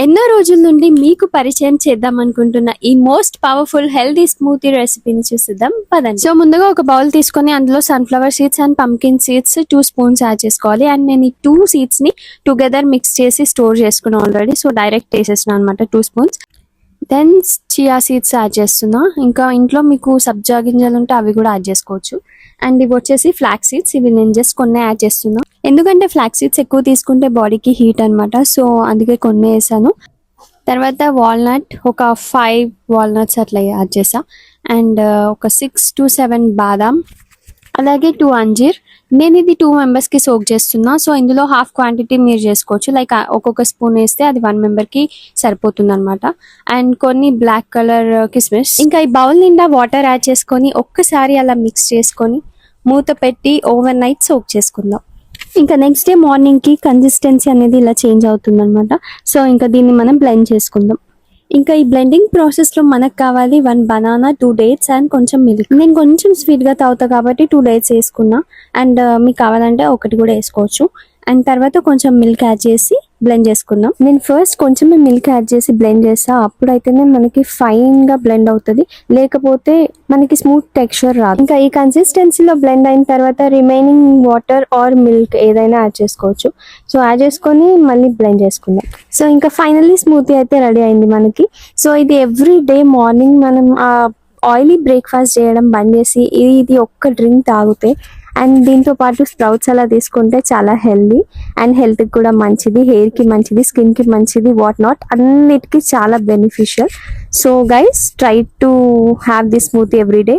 ఎన్నో రోజుల నుండి మీకు పరిచయం చేద్దాం అనుకుంటున్న ఈ మోస్ట్ పవర్ఫుల్ హెల్దీ స్మూతీ రెసిపీని చూసిద్దాం పదండి. సో ముందుగా ఒక బౌల్ తీసుకొని అందులో sunflower seeds and pumpkin seeds 2 spoons add చేసుకోవాలి. అండ్ నేను ఈ 2 సీడ్స్ ని టుగెదర్ మిక్స్ చేసి స్టోర్ చేసుకున్నాను ఆల్రెడీ. సో డైరెక్ట్ వేసేసిన అనమాట 2 spoons. Then chia seeds add చేస్తున్నా. ఇంకా ఇంట్లో మీకు సబ్జా గింజలు ఉంటే అవి కూడా యాడ్ చేసుకోవచ్చు. అండ్ ఇవి వచ్చేసి ఫ్లాక్ సీడ్స్. ఇవి నేను జస్ట్ కొన్ని యాడ్ చేస్తున్నా, ఎందుకంటే ఫ్లాక్ సీడ్స్ ఎక్కువ తీసుకుంటే బాడీకి హీట్ అనమాట. సో అందుకే కొన్ని వేసాను. తర్వాత వాల్నట్ ఒక 5 వాల్నట్స్ అట్లా యాడ్ చేసా. అండ్ ఒక 6 to 7 బాదాం, అలాగే 2 అంజీర్. నేను ఇది 2 members కి సోక్ చేస్తున్నా. సో ఇందులో హాఫ్ క్వాంటిటీ మీరు చేసుకోవచ్చు. లైక్ ఒక్కొక్క స్పూన్ వేస్తే అది 1 member కి సరిపోతుంది అనమాట. అండ్ కొన్ని బ్లాక్ కలర్ కిస్మిస్. ఇంకా ఈ బౌల్ నిండా వాటర్ యాడ్ చేసుకొని ఒక్కసారి అలా మిక్స్ చేసుకొని మూత పెట్టి ఓవర్ నైట్ సోక్ చేసుకుందాం. ఇంకా నెక్స్ట్ డే మార్నింగ్ కి కన్సిస్టెన్సీ అనేది ఇలా చేంజ్ అవుతుంది అనమాట. సో ఇంకా దీన్ని మనం బ్లెండ్ చేసుకుందాం. ఇంకా ఈ బ్లెండింగ్ ప్రాసెస్ లో మనకు కావాలి 1 బనానా, 2 డేట్స్ అండ్ కొంచెం మిల్క్. నేను కొంచెం స్వీట్ గా తాగుతా కాబట్టి 2 డేట్స్ వేసుకున్నా. అండ్ మీకు కావాలంటే ఒకటి కూడా వేసుకోవచ్చు. అండ్ తర్వాత కొంచెం మిల్క్ యాడ్ చేసి బ్లెండ్ చేసుకుందాం. నేను ఫస్ట్ కొంచెమే మిల్క్ యాడ్ చేసి బ్లెండ్ చేస్తా. అప్పుడైతేనే మనకి ఫైన్ గా బ్లెండ్ అవుతుంది, లేకపోతే మనకి స్మూత్ టెక్స్చర్ రాదు. ఇంకా ఈ కన్సిస్టెన్సీలో బ్లెండ్ అయిన తర్వాత రిమైనింగ్ వాటర్ ఆర్ మిల్క్ ఏదైనా యాడ్ చేసుకోవచ్చు. సో యాడ్ చేసుకొని మళ్ళీ బ్లెండ్ చేసుకుందాం. సో ఇంకా ఫైనల్లీ స్మూతీ అయితే రెడీ అయింది మనకి. సో ఇది ఎవ్రీ డే మార్నింగ్ మనం ఆయిలీ బ్రేక్ఫాస్ట్ చేయడం బంద్ చేసి ఇది ఒక్క డ్రింక్ తాగితే అండ్ దీంతో పాటు స్ప్రౌట్స్ అలా తీసుకుంటే చాలా హెల్దీ అండ్ హెల్త్ కి కూడా మంచిది, హెయిర్ కి మంచిది, స్కిన్ కి మంచిది, వాట్ నాట్ అన్నిటికీ చాలా beneficial. So guys, try to have this smoothie every day.